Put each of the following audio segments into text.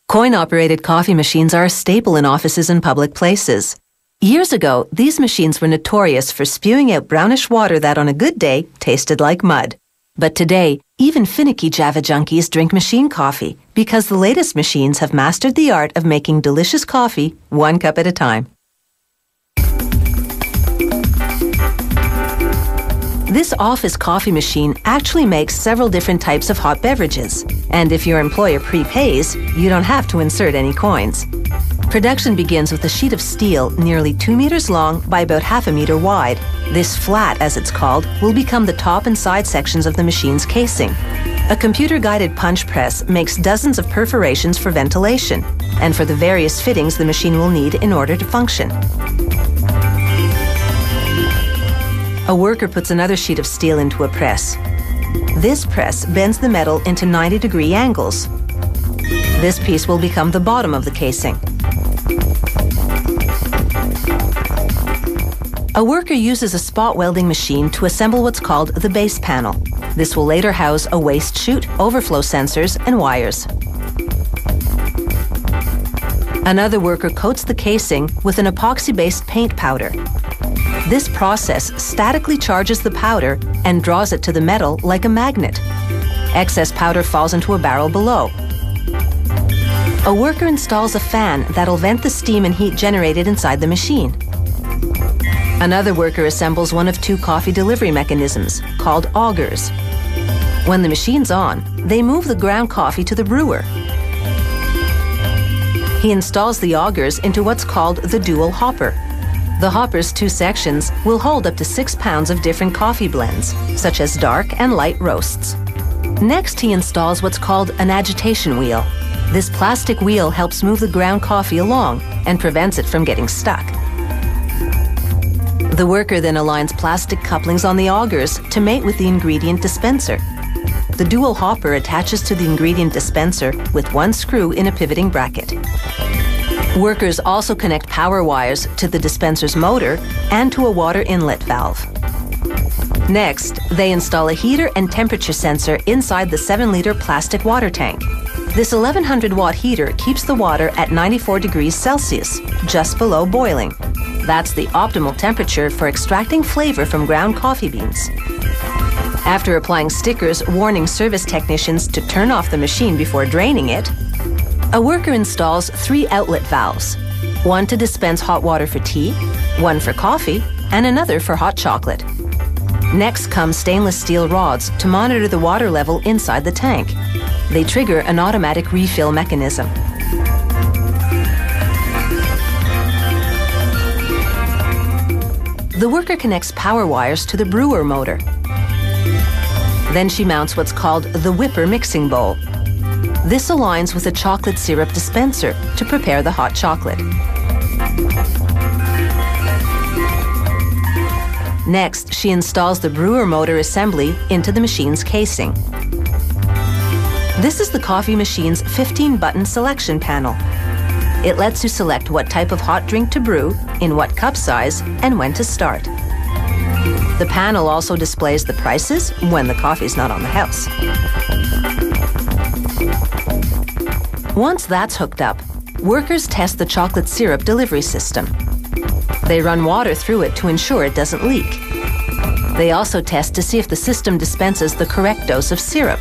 Coin-operated coffee machines are a staple in offices and public places. Years ago, these machines were notorious for spewing out brownish water that on a good day tasted like mud. But today, even finicky Java junkies drink machine coffee because the latest machines have mastered the art of making delicious coffee one cup at a time. This office coffee machine actually makes several different types of hot beverages, and if your employer prepays, you don't have to insert any coins. Production begins with a sheet of steel nearly 2 meters long by about half a meter wide. This flat, as it's called, will become the top and side sections of the machine's casing. A computer-guided punch press makes dozens of perforations for ventilation, and for the various fittings the machine will need in order to function. A worker puts another sheet of steel into a press. This press bends the metal into 90-degree angles. This piece will become the bottom of the casing. A worker uses a spot welding machine to assemble what's called the base panel. This will later house a waste chute, overflow sensors, and wires. Another worker coats the casing with an epoxy-based paint powder. This process statically charges the powder and draws it to the metal like a magnet. Excess powder falls into a barrel below. A worker installs a fan that'll vent the steam and heat generated inside the machine. Another worker assembles one of 2 coffee delivery mechanisms, called augers. When the machine's on, they move the ground coffee to the brewer. He installs the augers into what's called the dual hopper. The hopper's 2 sections will hold up to 6 pounds of different coffee blends, such as dark and light roasts. Next, he installs what's called an agitation wheel. This plastic wheel helps move the ground coffee along and prevents it from getting stuck. The worker then aligns plastic couplings on the augers to mate with the ingredient dispenser. The dual hopper attaches to the ingredient dispenser with 1 screw in a pivoting bracket. Workers also connect power wires to the dispenser's motor and to a water inlet valve. Next, they install a heater and temperature sensor inside the 7-liter plastic water tank. This 1100-watt heater keeps the water at 94 degrees Celsius, just below boiling. That's the optimal temperature for extracting flavor from ground coffee beans. After applying stickers warning service technicians to turn off the machine before draining it, a worker installs 3 outlet valves, 1 to dispense hot water for tea, 1 for coffee, and another for hot chocolate. Next come stainless steel rods to monitor the water level inside the tank. They trigger an automatic refill mechanism. The worker connects power wires to the brewer motor. Then she mounts what's called the whipper mixing bowl. This aligns with a chocolate syrup dispenser to prepare the hot chocolate. Next, she installs the brewer motor assembly into the machine's casing. This is the coffee machine's 15-button selection panel. It lets you select what type of hot drink to brew, in what cup size, and when to start. The panel also displays the prices when the coffee's not on the house. Once that's hooked up, workers test the chocolate syrup delivery system. They run water through it to ensure it doesn't leak. They also test to see if the system dispenses the correct dose of syrup.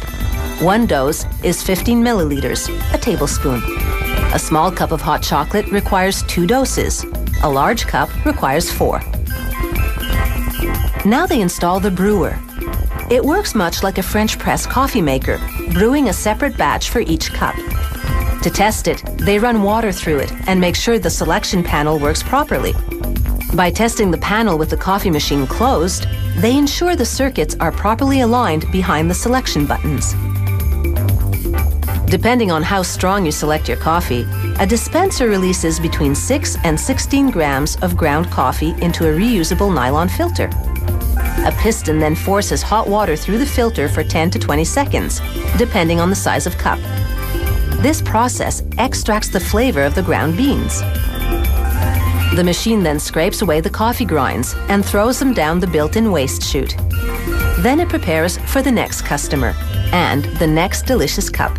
1 dose is 15 milliliters, a tablespoon. A small cup of hot chocolate requires 2 doses. A large cup requires 4. Now they install the brewer. It works much like a French press coffee maker, brewing a separate batch for each cup. To test it, they run water through it and make sure the selection panel works properly. By testing the panel with the coffee machine closed, they ensure the circuits are properly aligned behind the selection buttons. Depending on how strong you select your coffee, a dispenser releases between 6 and 16 grams of ground coffee into a reusable nylon filter. A piston then forces hot water through the filter for 10 to 20 seconds, depending on the size of cup. This process extracts the flavor of the ground beans. The machine then scrapes away the coffee grinds and throws them down the built-in waste chute. Then it prepares for the next customer and the next delicious cup.